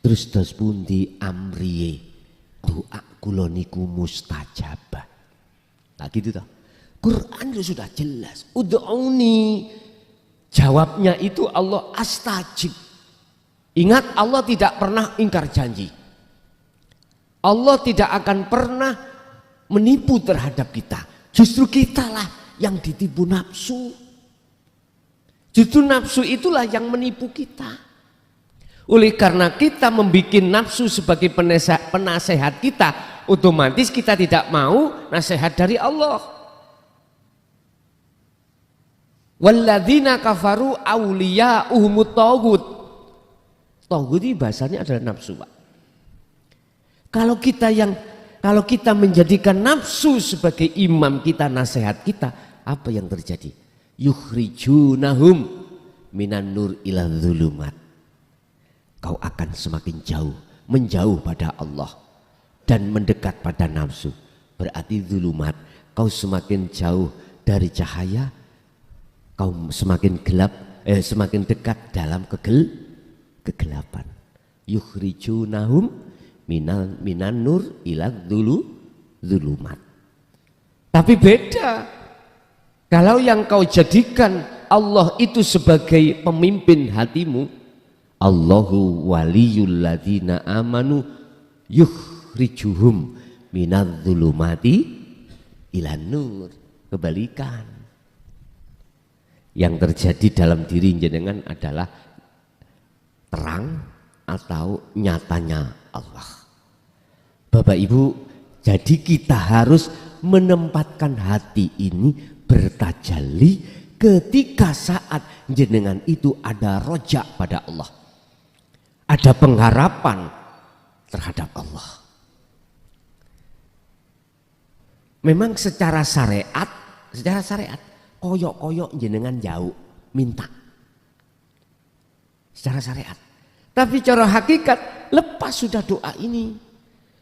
terus dos pundi amriye doa kula niku mustajabah. Nah gitu toh. Quran itu sudah jelas. Ud'uni, jawabnya itu Allah astajib. Ingat, Allah tidak pernah ingkar janji. Allah tidak akan pernah menipu terhadap kita. Justru kitalah yang ditipu nafsu. Justru nafsu itulah yang menipu kita. Oleh karena kita membuat nafsu sebagai penasehat kita, otomatis kita tidak mau nasihat dari Allah. Walladzina kafaru awliya'uhumut taghut. Taghut ini bahasanya adalah nafsu, Pak. Kalau kita menjadikan nafsu sebagai imam kita, nasihat kita, apa yang terjadi? Yukhrijunahum minan nur ila dzulumat. Kau akan semakin jauh, menjauh pada Allah dan mendekat pada nafsu. Berarti dzulumat, kau semakin jauh dari cahaya, kau semakin gelap, semakin dekat dalam kegelapan. Yukhrijunahum minan nur ila dzulumat. Tapi beda. Kalau yang kau jadikan Allah itu sebagai pemimpin hatimu, Allahu waliyul ladzina amanu yukhrijuhum minadz dzulumati ilan nur. Kebalikan. Yang terjadi dalam diri jenengan adalah terang atau nyatanya Allah. Bapak Ibu, jadi kita harus menempatkan hati ini bertajalli ketika saat jenengan itu ada rojak pada Allah. Ada pengharapan terhadap Allah. Memang secara syariat koyok-koyok jenengan jauh minta secara syariat, tapi cara hakikat lepas sudah doa ini,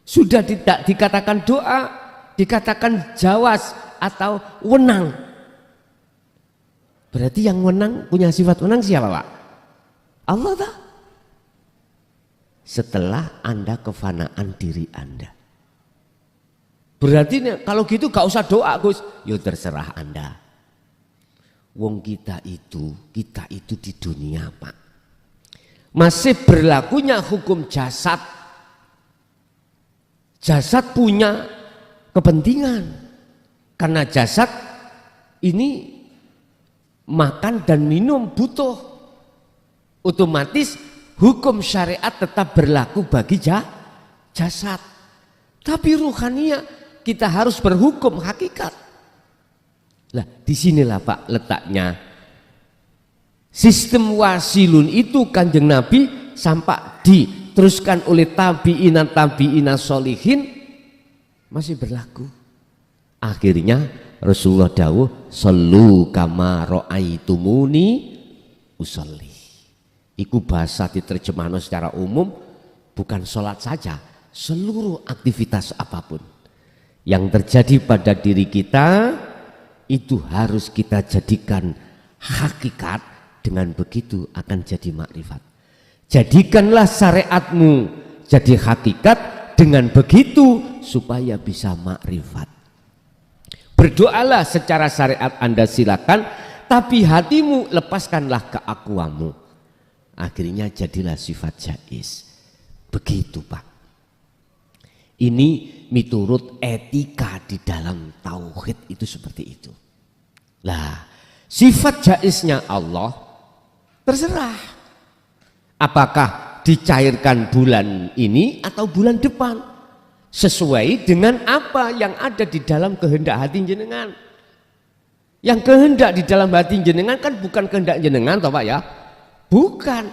sudah tidak dikatakan doa, dikatakan jawas atau wenang. Berarti yang wenang, punya sifat wenang siapa, Pak? Allah tak? Setelah Anda kefanaan diri Anda, berarti kalau gitu gak usah doa, Gus. Ya terserah Anda. Wong kita itu di dunia, Pak, masih berlakunya hukum jasad. Jasad punya kepentingan karena jasad ini makan dan minum butuh, otomatis hukum syariat tetap berlaku bagi jasad. Tapi ruhania kita harus berhukum hakikat. Lah disinilah Pak letaknya. Sistem wasilun itu Kanjeng Nabi sampai diteruskan oleh tabi'ina solihin masih berlaku. Akhirnya Rasulullah dawuh, sallu kama ra'aitumuni usolli. Iku bahasa diterjemahkan secara umum, bukan sholat saja, seluruh aktivitas apapun yang terjadi pada diri kita itu harus kita jadikan hakikat. Dengan begitu akan jadi makrifat. Jadikanlah syariatmu jadi hakikat, dengan begitu supaya bisa makrifat. Berdoalah secara syariat Anda silakan, tapi hatimu lepaskanlah keakuanmu. Akhirnya jadilah sifat jais. Begitu, Pak. Ini miturut etika di dalam tauhid itu seperti itu. Lah, sifat jaisnya Allah terserah. Apakah dicairkan bulan ini atau bulan depan, sesuai dengan apa yang ada di dalam kehendak hati jenengan. Yang kehendak di dalam hati jenengan kan bukan kehendak jenengan toh Pak ya, bukan.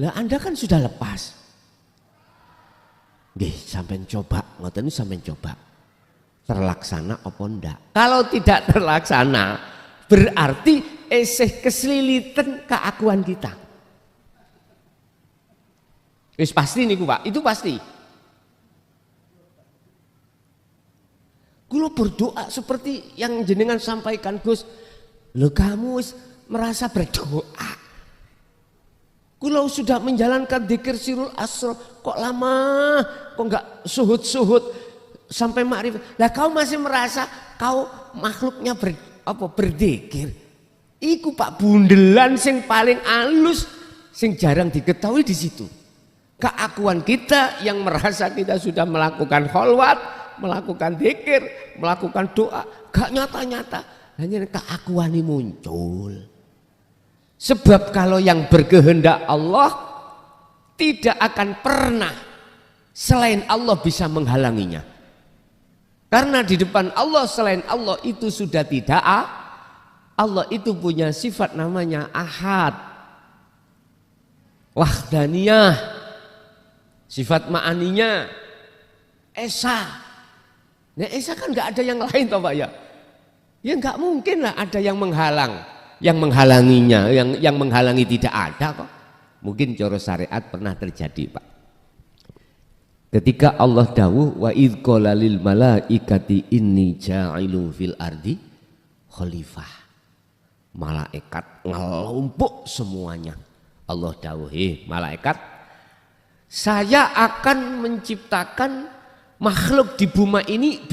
Lah Anda kan sudah lepas. Nggih, sampean coba, ngoten niku sampean coba. Terlaksana apa ndak? Kalau tidak terlaksana, berarti esih keselilitan keakuan kita. Wis pasti niku Pak, itu pasti. Kulo berdoa seperti yang jenengan sampaikan Gus. Loh kamu merasa berdoa. Kulo sudah menjalankan dzikir sirul asr kok lama, kok enggak suhud-suhud sampai makrifat. Lah kau masih merasa kau makhluknya berzikir. Iku Pak bundelan sing paling alus sing jarang diketahui di situ. Keakuan kita yang merasa kita sudah melakukan kholwat, melakukan dzikir, melakukan doa, gak nyata-nyata, hanya keakuan ini muncul. Sebab kalau yang berkehendak Allah tidak akan pernah selain Allah bisa menghalanginya. Karena di depan Allah selain Allah itu sudah tidak Allah itu punya sifat namanya ahad, wahdaniyah, sifat ma'aninya esa. Nah esa kan nggak ada yang lain toh Pak ya. Ya nggak mungkin lah ada yang menghalanginya, yang menghalangi tidak ada kok. Mungkin coro syariat pernah terjadi Pak. Ketika Allah dawuh wa idz qala lil malaikati inni ja'ilun fil ardi khalifah. Malaikat ngelompok semuanya. Allah dawuh, malaikat, saya akan menciptakan makhluk di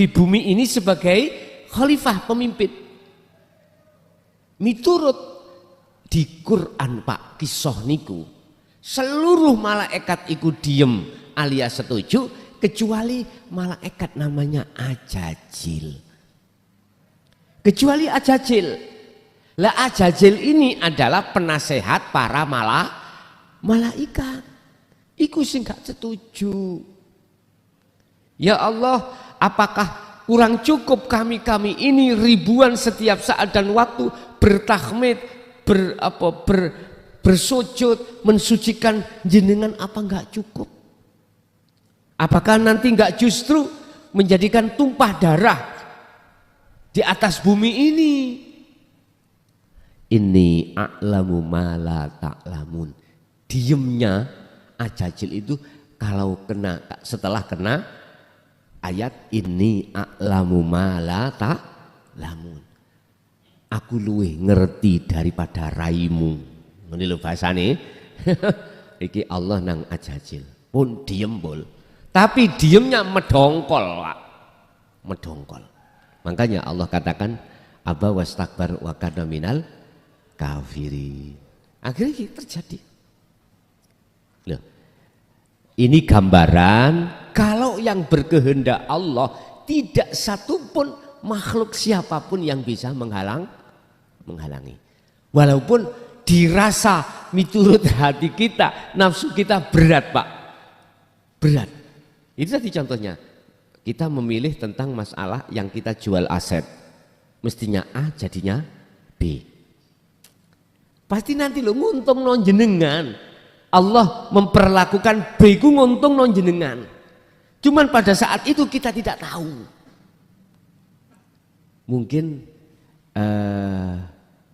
bumi ini sebagai khalifah, pemimpin. Miturut di Quran Pak kisah niku, seluruh malaikat iku diem alias setuju kecuali malaikat namanya Ajajil. Kecuali Ajajil. Lah Ajajil ini adalah penasehat para malaikat. Iku sing gak setuju. Ya Allah, apakah kurang cukup kami ini ribuan setiap saat dan waktu bertahmid, bersujud, mensucikan jenengan, apa enggak cukup? Apakah nanti enggak justru menjadikan tumpah darah di atas bumi ini? Inni a'lamu ma la ta'lamun. Diemnya Ajajil itu kalau setelah kena ayat ini a'lamu ma la ta'lamun. Aku luwih ngerti daripada raimu. Ini lho bahasane. Iki Allah nang Ajajil. Pun diem bol. Tapi diemnya medongkol, Pak. Medongkol. Makanya Allah katakan aba wastakbar wa kana minal kafiri. Akhirnya terjadi. Loh, ini gambaran kalau yang berkehendak Allah tidak satupun makhluk siapapun yang bisa menghalangi. Walaupun dirasa miturut hati kita, nafsu kita berat Pak. Berat. Itu tadi contohnya. Kita memilih tentang masalah yang kita jual aset. Mestinya A jadinya B. Pasti nanti lo nguntung non jenengan. Allah memperlakukan B ku nguntung non jenengan. Cuman pada saat itu kita tidak tahu. Mungkin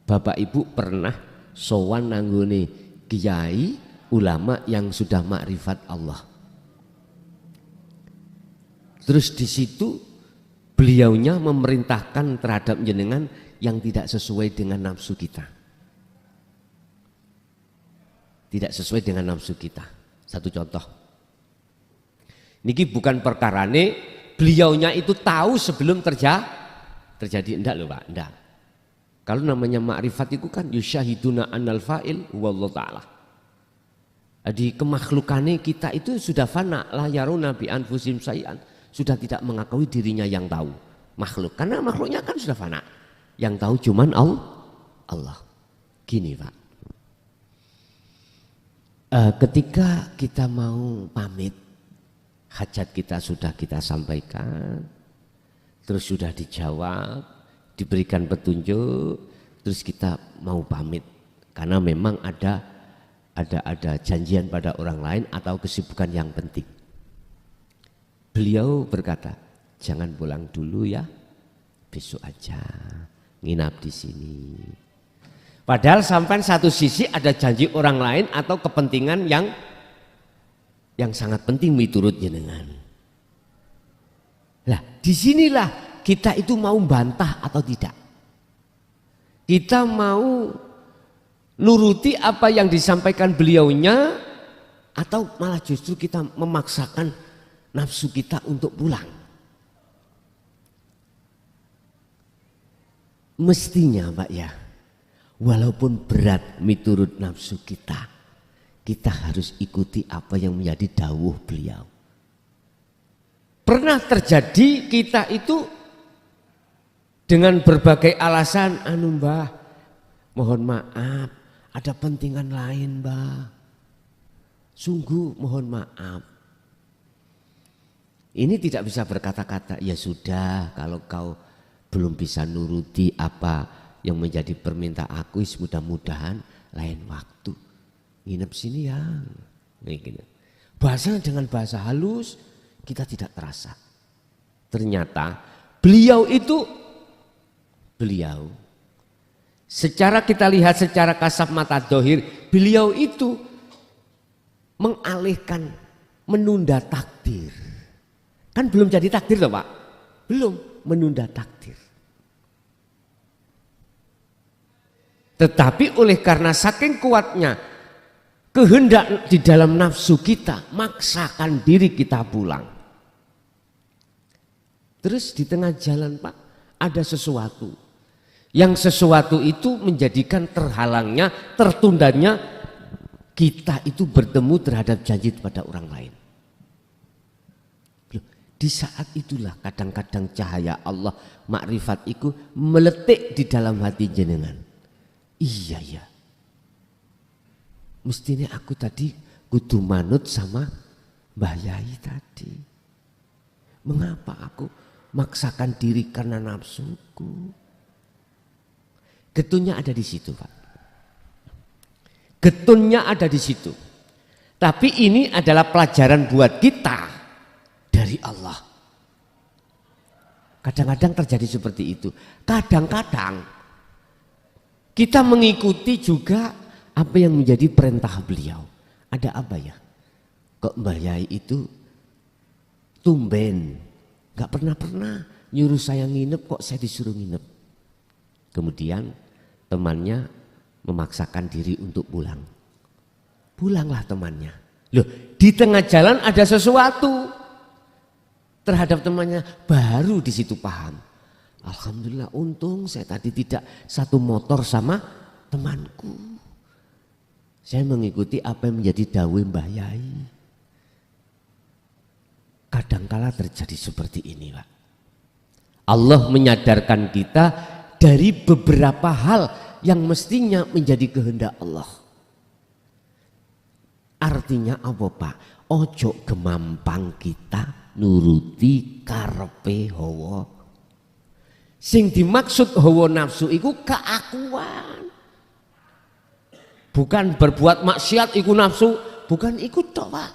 Bapak Ibu pernah sowan nanggone kiai ulama yang sudah makrifat Allah. Terus di situ beliaunya memerintahkan terhadap jenengan yang tidak sesuai dengan nafsu kita. Tidak sesuai dengan nafsu kita. Satu contoh. Niki bukan perkarane beliaunya itu tahu sebelum terjadi. Enggak loh Pak, enggak. Kalau namanya makrifat itu kan yusyahiduna annal fa'il wallahu ta'ala. Di kemakhlukannya kita itu sudah fana la yaruna bi anfusim sayan. Sudah tidak mengakui dirinya yang tahu makhluk. Karena makhluknya kan sudah fana. Yang tahu cuman Allah. Gini Pak. Ketika kita mau pamit, hajat kita sudah kita sampaikan, terus sudah dijawab, diberikan petunjuk, terus kita mau pamit karena memang ada janjian pada orang lain atau kesibukan yang penting. Beliau berkata, jangan pulang dulu ya, besok aja nginap di sini. Padahal sampai satu sisi ada janji orang lain atau kepentingan yang sangat penting miturut jenengan. Lah, disinilah kita itu mau bantah atau tidak. Kita mau nuruti apa yang disampaikan beliaunya atau malah justru kita memaksakan nafsu kita untuk pulang. Mestinya Pak ya, walaupun berat miturut nafsu kita, kita harus ikuti apa yang menjadi dawuh beliau. Pernah terjadi kita itu dengan berbagai alasan, Mbah, mohon maaf, ada pentingan lain Mbah. Sungguh mohon maaf. Ini tidak bisa berkata-kata, ya sudah kalau kau belum bisa nuruti apa yang menjadi permintaan aku, mudah-mudahan lain waktu. Nginep sini ya. Bahasanya dengan bahasa halus, kita tidak terasa. Ternyata beliau secara kita lihat secara kasat mata dohir, beliau itu mengalihkan, menunda takdir. Kan belum jadi takdir loh Pak, belum, menunda takdir. Tetapi oleh karena saking kuatnya kehendak di dalam nafsu kita, maksakan diri kita pulang. Terus di tengah jalan Pak, ada sesuatu. Yang sesuatu itu menjadikan terhalangnya, tertundanya kita itu bertemu terhadap janji pada orang lain. Di saat itulah kadang-kadang cahaya Allah, makrifat itu meletik di dalam hati jenengan. Iya ya, mestinya aku tadi kudu manut sama Mbah Yai tadi. Mengapa aku maksakan diri karena nafsuku? Getunnya ada di situ Pak. Getunnya ada di situ. Tapi ini adalah pelajaran buat kita dari Allah. Kadang-kadang terjadi seperti itu. Kadang-kadang kita mengikuti juga apa yang menjadi perintah beliau. Ada apa ya? Kok Mbah Yai itu tumben, gak pernah nyuruh saya nginep, kok saya disuruh nginep. Kemudian temannya memaksakan diri untuk pulang. Pulanglah temannya. Loh, di tengah jalan ada sesuatu terhadap temannya, baru di situ paham. Alhamdulillah, untung saya tadi tidak satu motor sama temanku. Saya mengikuti apa yang menjadi dawuh Mbah Yai. Kadangkala terjadi seperti ini Pak. Allah menyadarkan kita dari beberapa hal yang mestinya menjadi kehendak Allah. Artinya apa Pak? Ojo gemampang kita nuruti karepe hawa. Sing dimaksud hawa nafsu iku keakuan. Bukan berbuat maksiat iku nafsu, bukan iku tok Pak.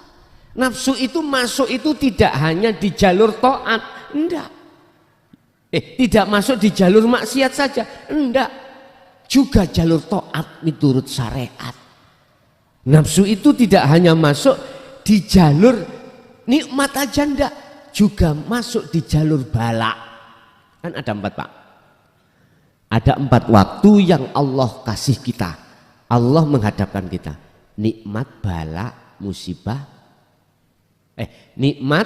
Nafsu itu masuk itu tidak hanya di jalur taat, enggak. Tidak masuk di jalur maksiat saja, enggak. Juga jalur taat menurut syariat. Nafsu itu tidak hanya masuk di jalur nikmat aja, enggak. Juga masuk di jalur balak. Kan ada 4 Pak. Ada 4 waktu yang Allah kasih kita. Allah menghadapkan kita. Nikmat, balak, musibah. Nikmat,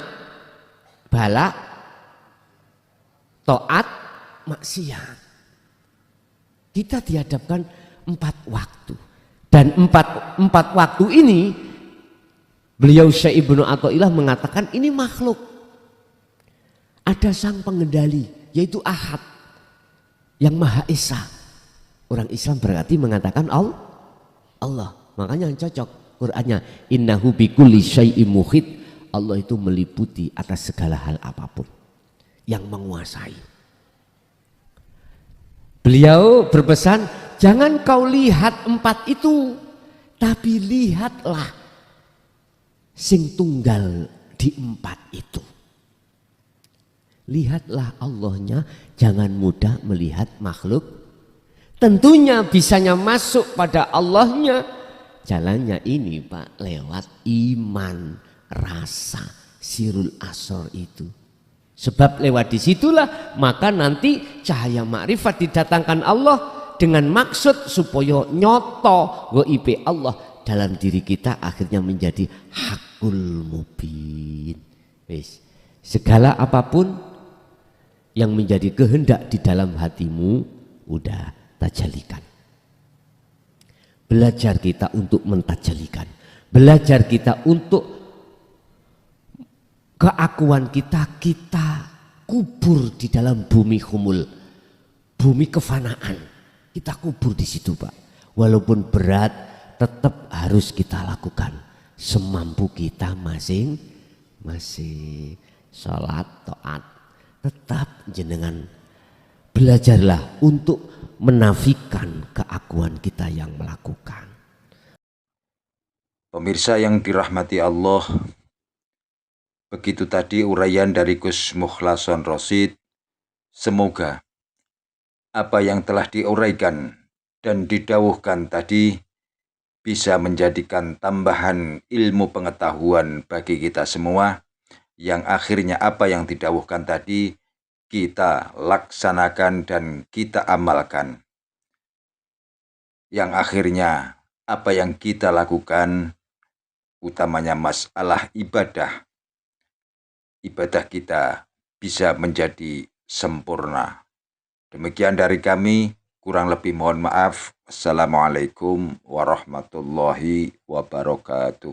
balak, taat, maksiat. Kita dihadapkan 4 waktu. Dan 4 waktu ini beliau Syekh Ibnu Athaillah mengatakan ini makhluk. Ada sang pengendali yaitu Ahad yang Maha Esa. Orang Islam berarti mengatakan Allah. Makanya yang cocok Qur'annya innahu bikulli syai'in muhit. Allah itu meliputi atas segala hal apapun, yang menguasai. Beliau berpesan, jangan kau lihat 4 itu, tapi lihatlah sing tunggal di 4 itu. Lihatlah Allahnya, jangan mudah melihat makhluk. Tentunya bisanya masuk pada Allahnya, jalannya ini Pak lewat iman, rasa, sirul asor itu. Sebab lewat disitulah maka nanti cahaya makrifat didatangkan Allah dengan maksud supaya nyoto goib Allah dalam diri kita, akhirnya menjadi hakul mubin. Wis, segala apapun yang menjadi kehendak di dalam hatimu udah tajalikan. Belajar kita untuk mentajalikan, belajar kita untuk keakuan kita kubur di dalam bumi humul, bumi kefanaan. Kita kubur di situ, Pak. Walaupun berat, tetap harus kita lakukan semampu kita masing-masing. Salat, taat, tetap jenengan belajarlah untuk menafikan keakuan kita yang melakukan. Pemirsa yang dirahmati Allah, begitu tadi uraian dari Gus Mukhlason Rosid. Semoga apa yang telah diuraikan dan didawuhkan tadi bisa menjadikan tambahan ilmu pengetahuan bagi kita semua, yang akhirnya apa yang didawuhkan tadi kita laksanakan dan kita amalkan. Yang akhirnya apa yang kita lakukan, utamanya masalah ibadah kita bisa menjadi sempurna. Demikian dari kami, kurang lebih mohon maaf. Assalamualaikum warahmatullahi wabarakatuh.